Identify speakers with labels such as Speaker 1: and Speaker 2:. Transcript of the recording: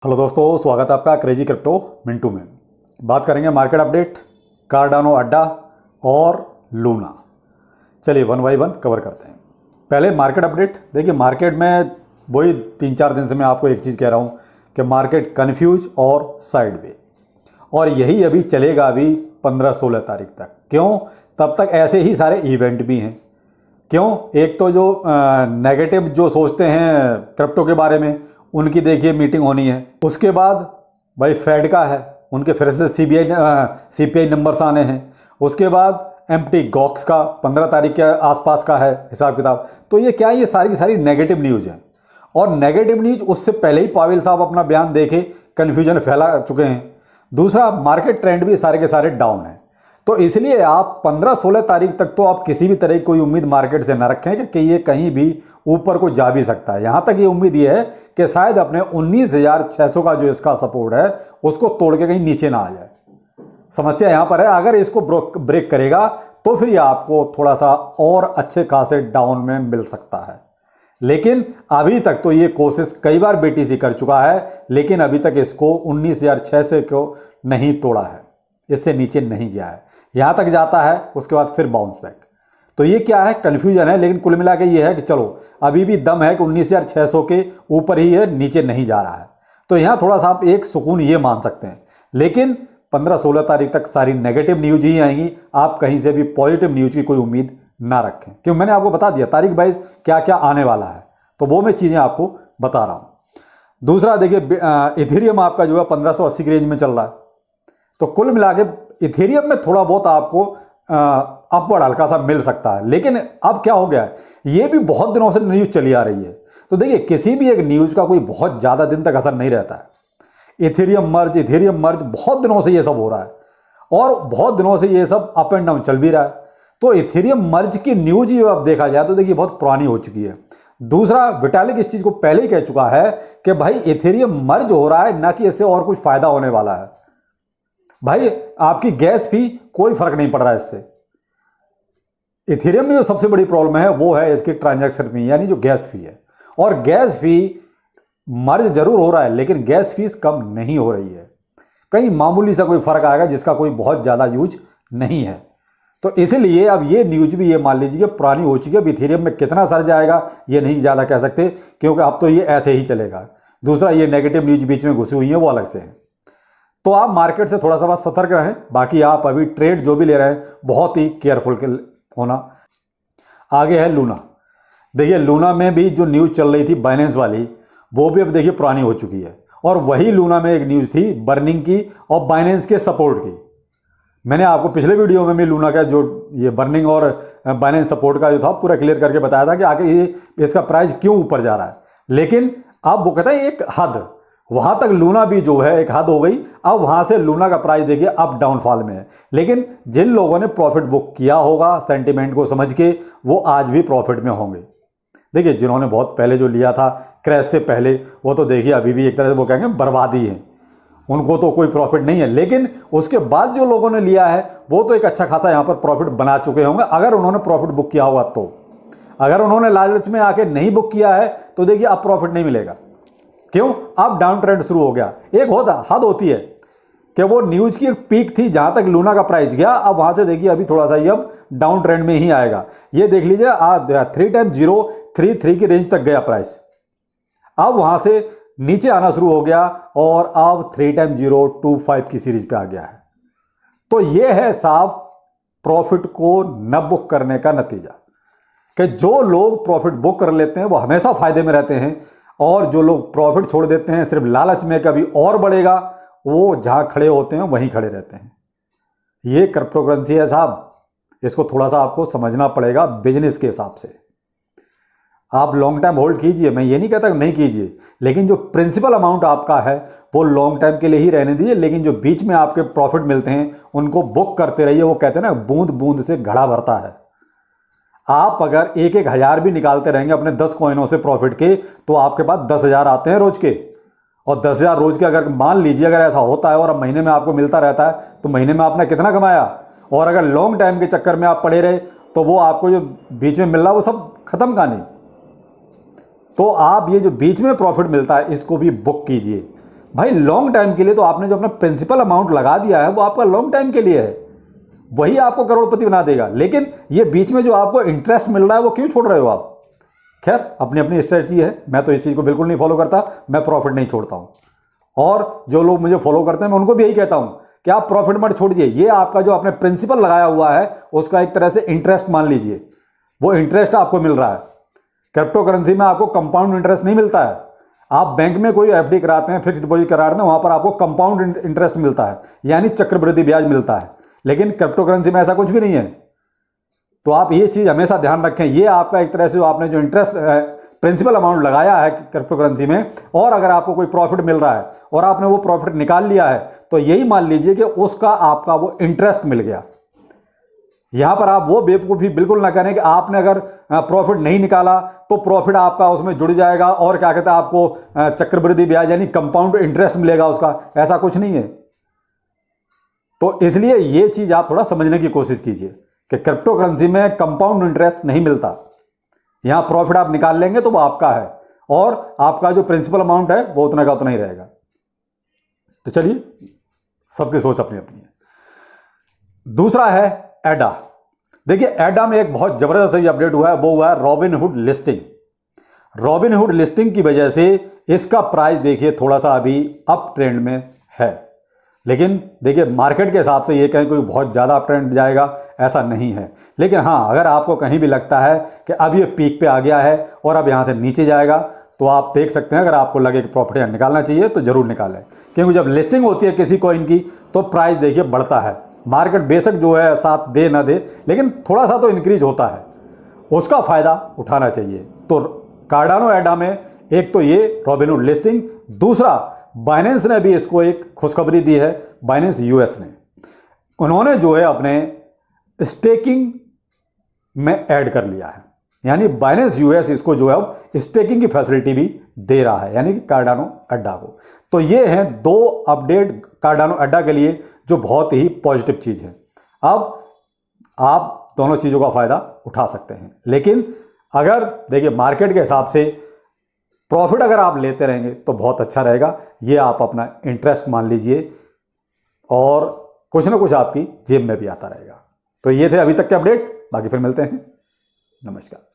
Speaker 1: Hello दोस्तों, स्वागत है आपका क्रेजी क्रिप्टो मिंटू में। बात करेंगे मार्केट अपडेट, कार्डानो अड्डा और लूना। चलिए वन बाई वन कवर करते हैं। पहले मार्केट अपडेट। देखिए मार्केट में वही 3-4 दिन से मैं आपको एक चीज़ कह रहा हूँ कि मार्केट कन्फ्यूज और साइडवे, और यही अभी चलेगा अभी 15-16 तारीख तक। क्यों? तब तक ऐसे ही सारे इवेंट भी हैं। क्यों? एक तो जो नेगेटिव जो सोचते हैं क्रिप्टो के बारे में, उनकी देखिए मीटिंग होनी है। उसके बाद भाई फेड का है, उनके फिर से सीपीआई नंबर्स आने हैं। उसके बाद एम्प्टी गॉक्स का 15 तारीख के आसपास का है हिसाब किताब। तो ये क्या है, ये सारी की सारी नेगेटिव न्यूज़ हैं। और नेगेटिव न्यूज़ उससे पहले ही पावेल साहब अपना बयान देके कन्फ्यूजन फैला चुके हैं। दूसरा, मार्केट ट्रेंड भी सारे के सारे डाउन है। तो इसलिए आप 15-16 तारीख तक तो आप किसी भी तरह की कोई उम्मीद मार्केट से ना रखें कि ये कहीं भी ऊपर को जा भी सकता है। यहाँ तक ये उम्मीद ये है कि शायद अपने 19,600 का जो इसका सपोर्ट है उसको तोड़ के कहीं नीचे ना आ जाए। समस्या यहाँ पर है, अगर इसको ब्रेक करेगा तो फिर ये आपको थोड़ा सा और अच्छे खासे डाउन में मिल सकता है। लेकिन अभी तक तो ये कोशिश कई बार बीटीसी कर चुका है, लेकिन अभी तक इसको 19,600 को नहीं तोड़ा है, इससे नीचे नहीं गया है। यहाँ तक जाता है, उसके बाद फिर बाउंस बैक। तो ये क्या है, कन्फ्यूजन है। लेकिन कुल मिला के ये है कि चलो अभी भी दम है कि 19,600 के ऊपर ही है, नीचे नहीं जा रहा है। तो यहाँ थोड़ा सा आप एक सुकून ये मान सकते हैं। लेकिन 15-16 तारीख तक सारी नेगेटिव न्यूज ही आएंगी। आप कहीं से भी पॉजिटिव न्यूज की कोई उम्मीद ना रखें, क्योंकि मैंने आपको बता दिया तारीख 22 क्या क्या आने वाला है। तो वो मैं चीज़ें आपको बता रहा हूँ। दूसरा देखिए, इथेरियम आपका जो है 1580 की रेंज में चल रहा है। तो कुल मिला के इथेरियम में थोड़ा बहुत आपको अपवर्ड हल्का सा मिल सकता है। लेकिन अब क्या हो गया है, ये भी बहुत दिनों से न्यूज़ चली आ रही है। तो देखिए किसी भी एक न्यूज़ का कोई बहुत ज़्यादा दिन तक असर नहीं रहता है। इथेरियम मर्ज बहुत दिनों से ये सब हो रहा है, और बहुत दिनों से ये सब अप एंड डाउन चल भी रहा है। तो इथेरियम मर्ज की न्यूज़ ही अब देखा जाए तो देखिए बहुत पुरानी हो चुकी है। दूसरा, विटालिक इस चीज़ को पहले ही कह चुका है कि भाई इथेरियम मर्ज हो रहा है, ना कि इससे और कुछ फायदा होने वाला है। भाई आपकी गैस फी कोई फर्क नहीं पड़ रहा है इससे। इथेरियम में जो सबसे बड़ी प्रॉब्लम है वो है इसकी ट्रांजैक्शन फी, यानी जो गैस फी है। और गैस फी मर्ज जरूर हो रहा है, लेकिन गैस फीस कम नहीं हो रही है। कहीं मामूली सा कोई फर्क आएगा जिसका कोई बहुत ज़्यादा यूज नहीं है। तो इसलिए अब ये न्यूज भी ये मान लीजिए पुरानी हो चुकी है। अब इथेरियम में कितना सर जाएगा ये नहीं ज़्यादा कह सकते, क्योंकि अब तो ये ऐसे ही चलेगा। दूसरा, ये नेगेटिव न्यूज बीच में घुसी हुई है वो अलग से है। तो आप मार्केट से थोड़ा सा बस सतर्क रहें। बाकी आप अभी ट्रेड जो भी ले रहे हैं बहुत ही केयरफुल होना। आगे है लूना। देखिए लूना में भी जो न्यूज़ चल रही थी बाइनेंस वाली, वो भी अब देखिए पुरानी हो चुकी है। और वही लूना में एक न्यूज़ थी बर्निंग की और बाइनेंस के सपोर्ट की। मैंने आपको पिछले वीडियो में भी लूना का जो ये बर्निंग और बाइनेंस सपोर्ट का जो था पूरा क्लियर करके बताया था कि आगे ये इसका प्राइस क्यों ऊपर जा रहा है। लेकिन अब वो कहता है एक हद, वहां तक लूना भी जो है एक हद हो गई। अब वहां से लूना का प्राइस देखिए अब डाउनफॉल में है। लेकिन जिन लोगों ने प्रॉफिट बुक किया होगा सेंटीमेंट को समझ के, वो आज भी प्रॉफिट में होंगे। देखिए जिन्होंने बहुत पहले जो लिया था क्रैश से पहले, वो तो देखिए अभी भी एक तरह से वो कहेंगे बर्बादी है, उनको तो कोई प्रॉफिट नहीं है। लेकिन उसके बाद जो लोगों ने लिया है वो तो एक अच्छा खासा यहाँ पर प्रॉफिट बना चुके होंगे, अगर उन्होंने प्रॉफिट बुक किया होगा तो। अगर उन्होंने लालच में आके नहीं बुक किया है तो देखिए अब प्रॉफिट नहीं मिलेगा। क्यों? अब डाउन ट्रेंड शुरू हो गया। एक हद होती है कि वो न्यूज की एक पीक थी जहां तक लूना का प्राइस गया, अब वहां से देखिए अभी थोड़ा सा ये अब डाउन ट्रेंड में ही आएगा। ये देख लीजिए 3x033 की रेंज तक गया प्राइस, अब वहां से नीचे आना शुरू हो गया और अब 3x025 की सीरीज पे आ गया है। तो ये है साफ प्रॉफिट को न बुक करने का नतीजा, कि जो लोग प्रॉफिट बुक कर लेते हैं वो हमेशा फायदे में रहते हैं, और जो लोग प्रॉफिट छोड़ देते हैं सिर्फ लालच में कभी और बढ़ेगा, वो जहां खड़े होते हैं वहीं खड़े रहते हैं। ये क्रिप्टो करेंसी है साहब, इसको थोड़ा सा आपको समझना पड़ेगा बिजनेस के हिसाब से। आप लॉन्ग टाइम होल्ड कीजिए, मैं ये नहीं कहता कि नहीं कीजिए, लेकिन जो प्रिंसिपल अमाउंट आपका है वो लॉन्ग टाइम के लिए ही रहने दीजिए। लेकिन जो बीच में आपके प्रॉफिट मिलते हैं उनको बुक करते रहिए। वो कहते हैं ना, बूंद बूंद से घड़ा भरता है। आप अगर 1,000 भी निकालते रहेंगे अपने 10 कॉइनों से प्रॉफिट के, तो आपके पास 10,000 आते हैं रोज के। और 10,000 रोज के अगर मान लीजिए अगर ऐसा होता है और अब महीने में आपको मिलता रहता है, तो महीने में आपने कितना कमाया। और अगर लॉन्ग टाइम के चक्कर में आप पड़े रहे तो वो आपको जो बीच में मिल रहा है वो सब खत्म कहानी। तो आप ये जो बीच में प्रॉफिट मिलता है इसको भी बुक कीजिए। भाई लॉन्ग टाइम के लिए तो आपने जो अपना प्रिंसिपल अमाउंट लगा दिया है वो आपका लॉन्ग टाइम के लिए है, वही आपको करोड़पति बना देगा। लेकिन ये बीच में जो आपको इंटरेस्ट मिल रहा है वो क्यों छोड़ रहे हो आप? खैर, अपनी अपनी स्ट्रेटजी है, मैं तो इस चीज़ को बिल्कुल नहीं फॉलो करता, मैं प्रॉफिट नहीं छोड़ता हूँ। और जो लोग मुझे फॉलो करते हैं मैं उनको भी यही कहता हूँ कि आप प्रॉफिट मत छोड़िए, ये आपका जो आपने प्रिंसिपल लगाया हुआ है उसका एक तरह से इंटरेस्ट मान लीजिए, वो इंटरेस्ट आपको मिल रहा है। क्रिप्टो करेंसी में आपको कंपाउंड इंटरेस्ट नहीं मिलता है। आप बैंक में कोई एफडी कराते हैं, फिक्स्ड डिपॉजिट कराते हैं, वहां पर आपको कंपाउंड इंटरेस्ट मिलता है, यानी चक्रवृद्धि ब्याज मिलता है। लेकिन क्रिप्टो करेंसी में ऐसा कुछ भी नहीं है। तो आप ये चीज़ हमेशा ध्यान रखें, ये आपका एक तरह से आपने जो इंटरेस्ट प्रिंसिपल अमाउंट लगाया है क्रिप्टो करेंसी में, और अगर आपको कोई प्रॉफिट मिल रहा है और आपने वो प्रॉफिट निकाल लिया है तो यही मान लीजिए कि उसका आपका वो इंटरेस्ट मिल गया। यहां पर आप वो बेवकूफ़ी बिल्कुल ना करें कि आपने अगर प्रॉफिट नहीं निकाला तो प्रॉफिट आपका उसमें जुड़ जाएगा और क्या कहते हैं आपको चक्रवृद्धि ब्याज यानी कंपाउंड इंटरेस्ट मिलेगा उसका, ऐसा कुछ नहीं है। तो इसलिए ये चीज़ आप थोड़ा समझने की कोशिश कीजिए कि क्रिप्टो करेंसी में कंपाउंड इंटरेस्ट नहीं मिलता। यहां प्रॉफिट आप निकाल लेंगे तो वो आपका है और आपका जो प्रिंसिपल अमाउंट है वो उतना का उतना ही रहेगा। तो चलिए, सबकी सोच अपनी अपनी है। दूसरा है एडा। देखिए, एडा में एक बहुत जबरदस्त अभी अपडेट हुआ है, वो हुआ है रॉबिनहुड लिस्टिंग। रॉबिनहुड लिस्टिंग की वजह से इसका प्राइस देखिए थोड़ा सा अभी अप ट्रेंड में है। लेकिन देखिए, मार्केट के हिसाब से ये कहीं कोई बहुत ज़्यादा अप ट्रेंड जाएगा ऐसा नहीं है। लेकिन हाँ, अगर आपको कहीं भी लगता है कि अब ये पीक पे आ गया है और अब यहाँ से नीचे जाएगा तो आप देख सकते हैं, अगर आपको लगे कि प्रॉफिट यहाँ निकालना चाहिए तो ज़रूर निकालें। क्योंकि जब लिस्टिंग होती है किसी कॉइन की तो प्राइस देखिए बढ़ता है। मार्केट बेशक जो है साथ दे ना दे, लेकिन थोड़ा सा तो इंक्रीज होता है, उसका फ़ायदा उठाना चाहिए। तो कार्डानो एडा में एक तो ये रॉबिनहुड लिस्टिंग, दूसरा बाइनेंस ने भी इसको एक खुशखबरी दी है। बाइनेंस यूएस ने, उन्होंने जो है अपने स्टेकिंग में ऐड कर लिया है, यानी बाइनेंस यूएस इसको जो है अब स्टेकिंग की फैसिलिटी भी दे रहा है, यानी कि कार्डानो अड्डा को। तो ये हैं दो अपडेट कार्डानो अड्डा के लिए जो बहुत ही पॉजिटिव चीज़ है। अब आप दोनों चीज़ों का फ़ायदा उठा सकते हैं। लेकिन अगर देखिए मार्केट के हिसाब से प्रॉफिट अगर आप लेते रहेंगे तो बहुत अच्छा रहेगा, ये आप अपना इंटरेस्ट मान लीजिए और कुछ ना कुछ आपकी जेब में भी आता रहेगा। तो ये थे अभी तक के अपडेट, बाकी फिर मिलते हैं। नमस्कार।